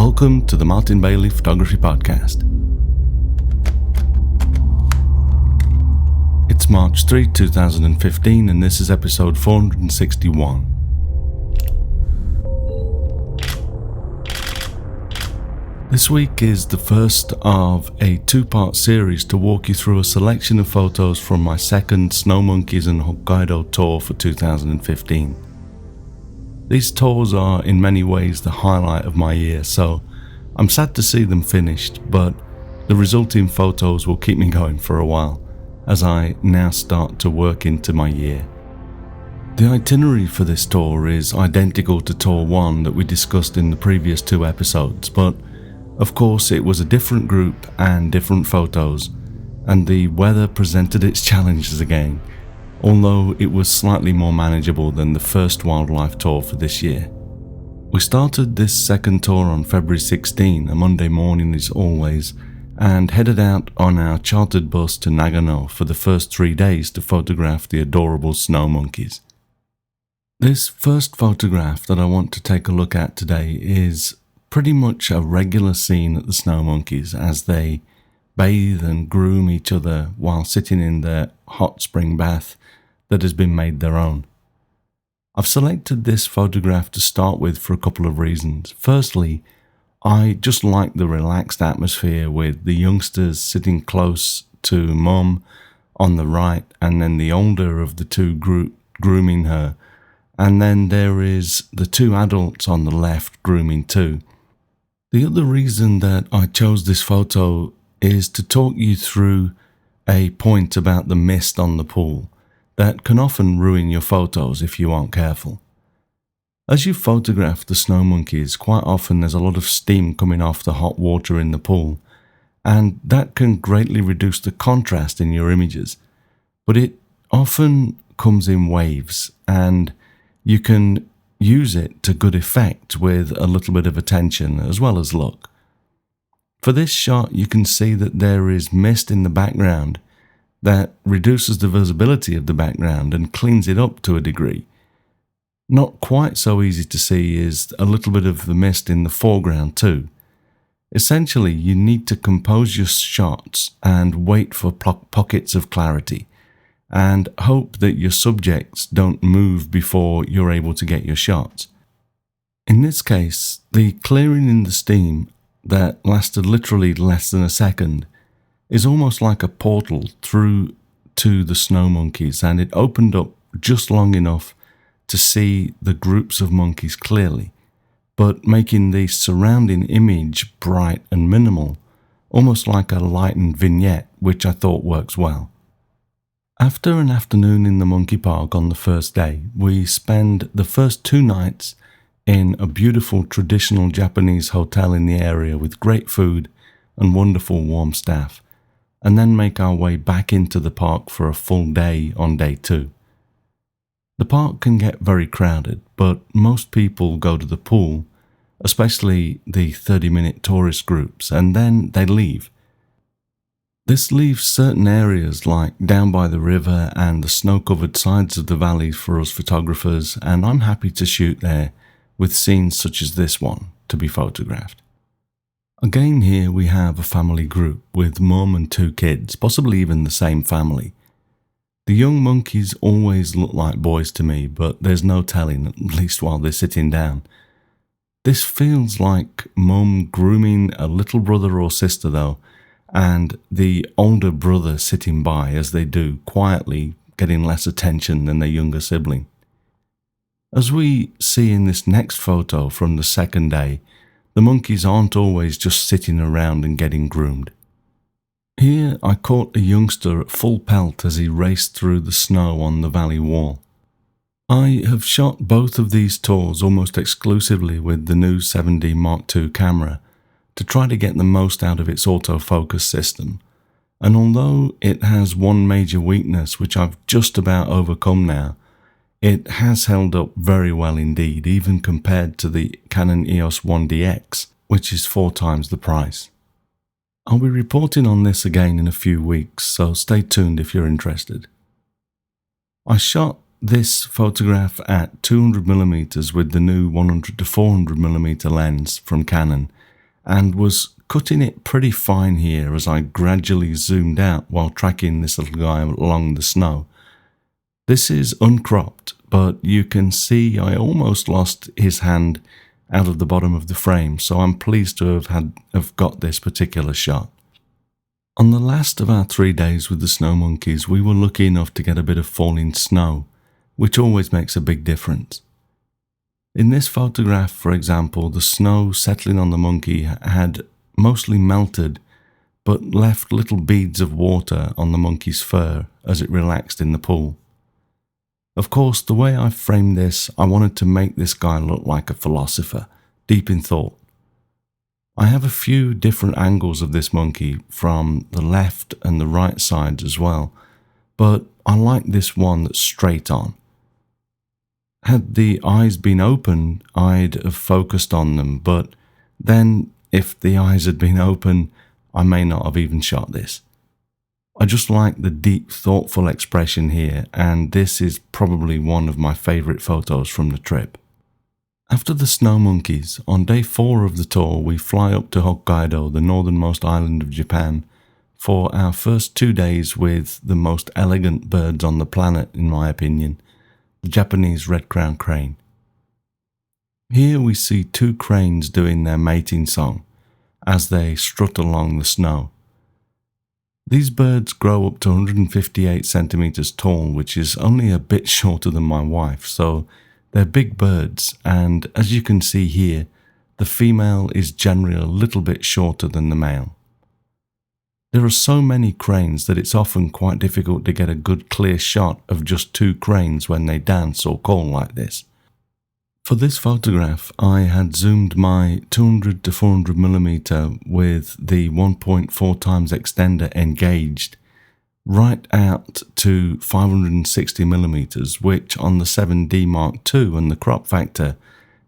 Welcome to the Martin Bailey Photography Podcast. It's March 3, 2015, and this is episode 461. This week is the first of a two-part series to walk you through a selection of photos from my second Snow Monkeys and Hokkaido tour for 2015. These tours are in many ways the highlight of my year, so I'm sad to see them finished, but the resulting photos will keep me going for a while as I now start to work into my year. The itinerary for this tour is identical to Tour 1 that we discussed in the previous two episodes, but of course it was a different group and different photos, and the weather presented its challenges again, although it was slightly more manageable than the first wildlife tour for this year. We started this second tour on February 16, a Monday morning as always, and headed out on our chartered bus to Nagano for the first 3 days to photograph the adorable snow monkeys. This first photograph that I want to take a look at today is pretty much a regular scene at the snow monkeys as they bathe and groom each other while sitting in their hot spring bath that has been made their own. I've selected this photograph to start with for a couple of reasons. Firstly, I just like the relaxed atmosphere with the youngsters sitting close to Mum on the right and then the older of the two grooming her, and then there is the two adults on the left grooming too. The other reason that I chose this photo is to talk you through a point about the mist on the pool that can often ruin your photos if you aren't careful. As you photograph the snow monkeys, quite often there's a lot of steam coming off the hot water in the pool, and that can greatly reduce the contrast in your images. But it often comes in waves, and you can use it to good effect with a little bit of attention as well as luck. For this shot, you can see that there is mist in the background that reduces the visibility of the background and cleans it up to a degree. Not quite so easy to see is a little bit of the mist in the foreground too. Essentially, you need to compose your shots and wait for pockets of clarity, and hope that your subjects don't move before you're able to get your shots. In this case, the clearing in the steam that lasted literally less than a second is almost like a portal through to the snow monkeys, and it opened up just long enough to see the groups of monkeys clearly, but making the surrounding image bright and minimal, almost like a lightened vignette, which I thought works well. After an afternoon in the monkey park on the first day, we spend the first 2 nights in a beautiful traditional Japanese hotel in the area with great food and wonderful warm staff, and then make our way back into the park for a full day on day 2. The park can get very crowded, but most people go to the pool, especially the 30-minute tourist groups, and then they leave. This leaves certain areas like down by the river and the snow-covered sides of the valleys for us photographers, and I'm happy to shoot there with scenes such as this one to be photographed. Again here we have a family group with mum and 2 kids, possibly even the same family. The young monkeys always look like boys to me, but there's no telling, at least while they're sitting down. This feels like mum grooming a little brother or sister though, and the older brother sitting by as they do, quietly getting less attention than their younger sibling. As we see in this next photo from the second day, the monkeys aren't always just sitting around and getting groomed. Here I caught a youngster at full pelt as he raced through the snow on the valley wall. I have shot both of these tours almost exclusively with the new 7D Mark II camera to try to get the most out of its autofocus system, and although it has one major weakness which I've just about overcome now, it has held up very well indeed, even compared to the Canon EOS 1DX, which is 4 times the price. I'll be reporting on this again in a few weeks, so stay tuned if you're interested. I shot this photograph at 200mm with the new 100 to 400mm lens from Canon, and was cutting it pretty fine here as I gradually zoomed out while tracking this little guy along the snow. This is uncropped, but you can see I almost lost his hand out of the bottom of the frame, so I'm pleased to have got this particular shot. On the last of our 3 days with the snow monkeys, we were lucky enough to get a bit of falling snow, which always makes a big difference. In this photograph, for example, the snow settling on the monkey had mostly melted, but left little beads of water on the monkey's fur as it relaxed in the pool. Of course, the way I framed this, I wanted to make this guy look like a philosopher, deep in thought. I have a few different angles of this monkey from the left and the right sides as well, but I like this one that's straight on. Had the eyes been open, I'd have focused on them, but then if the eyes had been open, I may not have even shot this. I just like the deep, thoughtful expression here, and this is probably one of my favourite photos from the trip. After the snow monkeys, on day 4 of the tour, we fly up to Hokkaido, the northernmost island of Japan, for our first 2 days with the most elegant birds on the planet, in my opinion, the Japanese red-crowned crane. Here we see 2 cranes doing their mating song as they strut along the snow. These birds grow up to 158 centimeters tall, which is only a bit shorter than my wife, so they're big birds, and as you can see here, the female is generally a little bit shorter than the male. There are so many cranes that it's often quite difficult to get a good clear shot of just 2 cranes when they dance or call like this. For this photograph, I had zoomed my 200 to 400mm with the 1.4 times extender engaged right out to 560mm, which on the 7D Mark II and the crop factor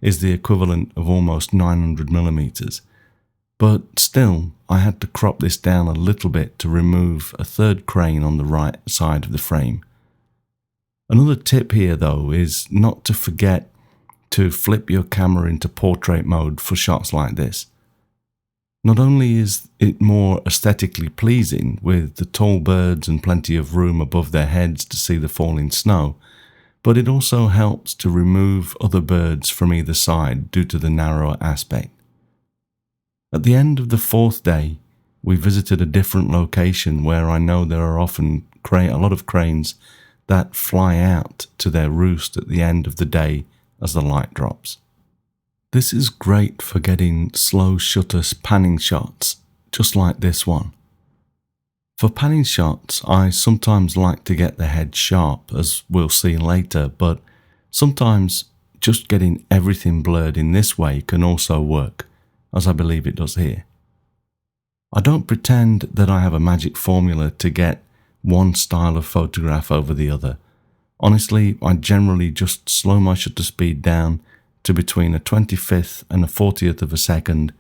is the equivalent of almost 900mm. But still, I had to crop this down a little bit to remove a 3rd crane on the right side of the frame. Another tip here though is not to forget to flip your camera into portrait mode for shots like this. Not only is it more aesthetically pleasing with the tall birds and plenty of room above their heads to see the falling snow, but it also helps to remove other birds from either side due to the narrower aspect. At the end of the 4th day, we visited a different location where I know there are often a lot of cranes that fly out to their roost at the end of the day as the light drops. This is great for getting slow shutter panning shots, just like this one. For panning shots, I sometimes like to get the head sharp, as we'll see later, but sometimes just getting everything blurred in this way can also work, as I believe it does here. I don't pretend that I have a magic formula to get one style of photograph over the other. Honestly, I generally just slow my shutter speed down to between a 25th and a 40th of a second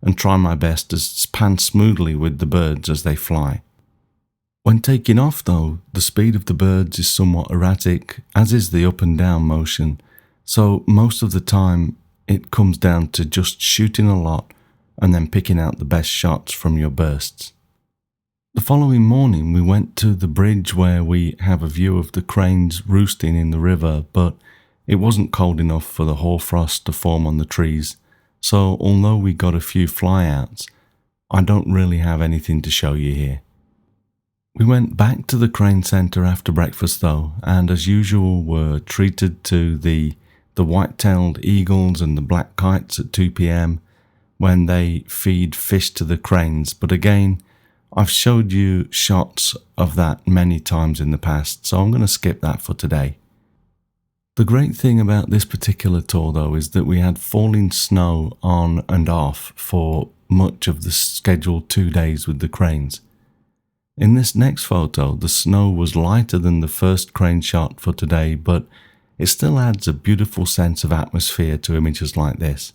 and try my best to pan smoothly with the birds as they fly. When taking off though, the speed of the birds is somewhat erratic, as is the up and down motion, so most of the time it comes down to just shooting a lot and then picking out the best shots from your bursts. The following morning we went to the bridge where we have a view of the cranes roosting in the river, but it wasn't cold enough for the hoarfrost to form on the trees, so although we got a few flyouts, I don't really have anything to show you here. We went back to the crane centre after breakfast though, and as usual were treated to the white-tailed eagles and the black kites at 2 p.m. when they feed fish to the cranes, but again, I've showed you shots of that many times in the past, so I'm going to skip that for today. The great thing about this particular tour though is that we had falling snow on and off for much of the scheduled 2 days with the cranes. In this next photo, the snow was lighter than the first crane shot for today, but it still adds a beautiful sense of atmosphere to images like this.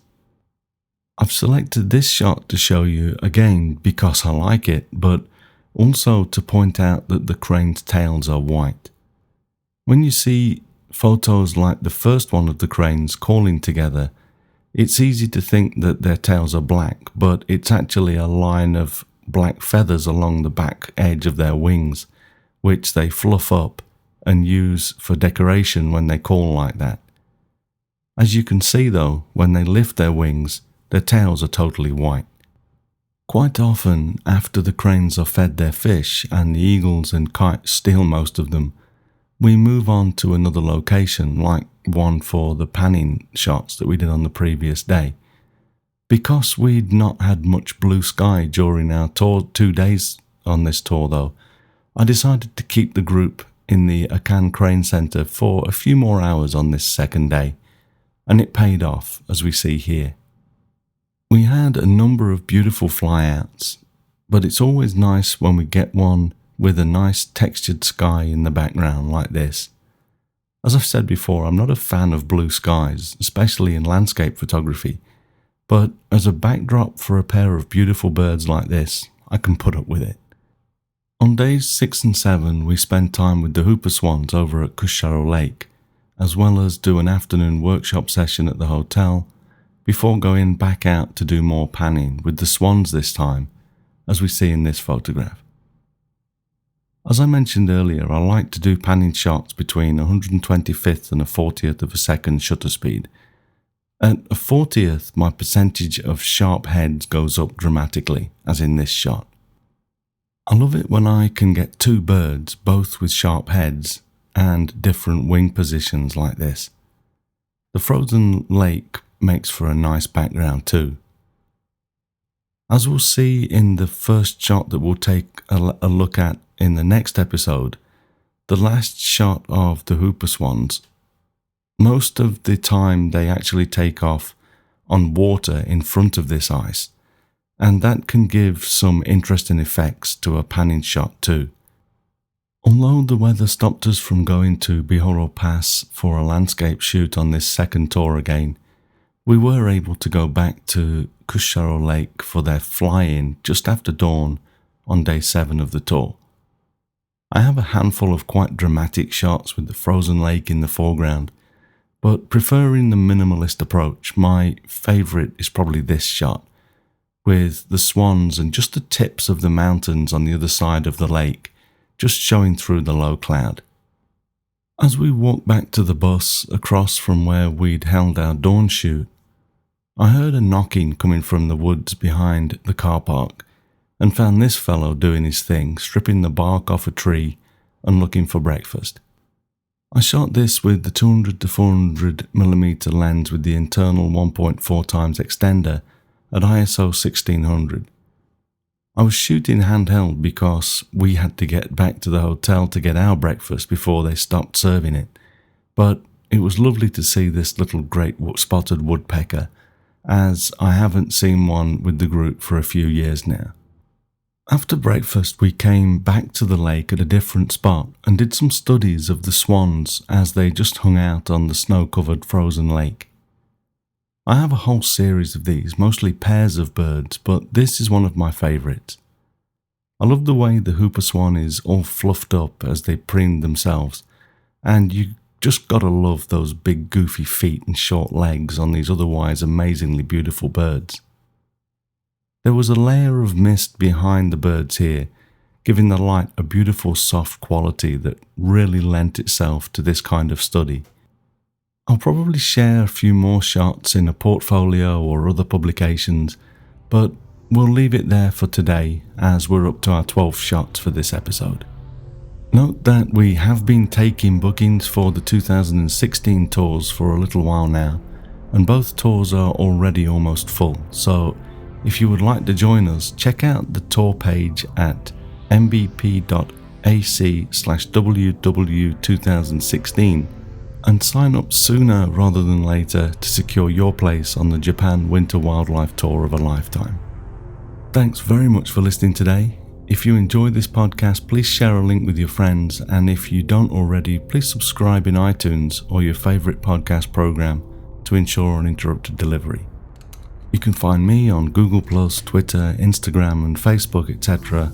I've selected this shot to show you again because I like it, but also to point out that the crane's tails are white. When you see photos like the first one of the cranes calling together, It's easy to think that their tails are black, but it's actually a line of black feathers along the back edge of their wings, which they fluff up and use for decoration when they call like that. As you can see though, when they lift their wings, their tails are totally white. Quite often, after the cranes are fed their fish and the eagles and kites steal most of them, we move on to another location, like one for the panning shots that we did on the previous day. Because we'd not had much blue sky during our 2 days on this tour though, I decided to keep the group in the Akan Crane Centre for a few more hours on this second day, and it paid off, as we see here. We had a number of beautiful flyouts, but it's always nice when we get one with a nice textured sky in the background like this. As I've said before, I'm not a fan of blue skies, especially in landscape photography, but as a backdrop for a pair of beautiful birds like this, I can put up with it. On days 6 and 7, we spent time with the Hooper Swans over at Kusharo Lake, as well as do an afternoon workshop session at the hotel, before going back out to do more panning with the swans this time, as we see in this photograph. As I mentioned earlier, I like to do panning shots between 125th and a 40th of a second shutter speed. At a 40th, my percentage of sharp heads goes up dramatically, as in this shot. I love it when I can get 2 birds, both with sharp heads and different wing positions like this. The frozen lake makes for a nice background too. As we'll see in the first shot that we'll take a look at in the next episode, the last shot of the Hooper Swans, most of the time they actually take off on water in front of this ice, and that can give some interesting effects to a panning shot too. Although the weather stopped us from going to Bihoro Pass for a landscape shoot on this second tour again, we were able to go back to Kusharo Lake for their fly-in just after dawn on day 7 of the tour. I have a handful of quite dramatic shots with the frozen lake in the foreground, but preferring the minimalist approach, my favourite is probably this shot, with the swans and just the tips of the mountains on the other side of the lake, just showing through the low cloud. As we walked back to the bus across from where we'd held our dawn shoot, I heard a knocking coming from the woods behind the car park, and found this fellow doing his thing, stripping the bark off a tree and looking for breakfast. I shot this with the 200 to 400mm lens with the internal 1.4 times extender at ISO 1600. I was shooting handheld because we had to get back to the hotel to get our breakfast before they stopped serving it, but it was lovely to see this little great spotted woodpecker, as I haven't seen one with the group for a few years now. After breakfast, we came back to the lake at a different spot and did some studies of the swans as they just hung out on the snow-covered frozen lake. I have a whole series of these, mostly pairs of birds, but this is one of my favourites. I love the way the Hooper Swan is all fluffed up as they preen themselves, and you just gotta love those big goofy feet and short legs on these otherwise amazingly beautiful birds. There was a layer of mist behind the birds here, giving the light a beautiful soft quality that really lent itself to this kind of study. I'll probably share a few more shots in a portfolio or other publications, but we'll leave it there for today as we're up to our 12 shots for this episode. Note that we have been taking bookings for the 2016 tours for a little while now, and both tours are already almost full, so if you would like to join us, check out the tour page at mbp.ac/ww2016 and sign up sooner rather than later to secure your place on the Japan Winter Wildlife Tour of a lifetime. Thanks very much for listening today. If you enjoyed this podcast, please share a link with your friends, and if you don't already, please subscribe in iTunes or your favourite podcast program to ensure uninterrupted delivery. You can find me on Google+, Twitter, Instagram and Facebook, etc.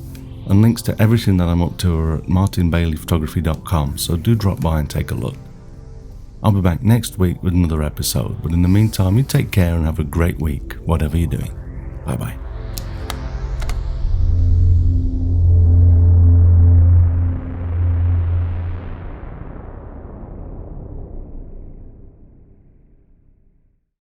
And links to everything that I'm up to are at martinbaileyphotography.com, so do drop by and take a look. I'll be back next week with another episode, but in the meantime, you take care and have a great week, whatever you're doing. Bye bye.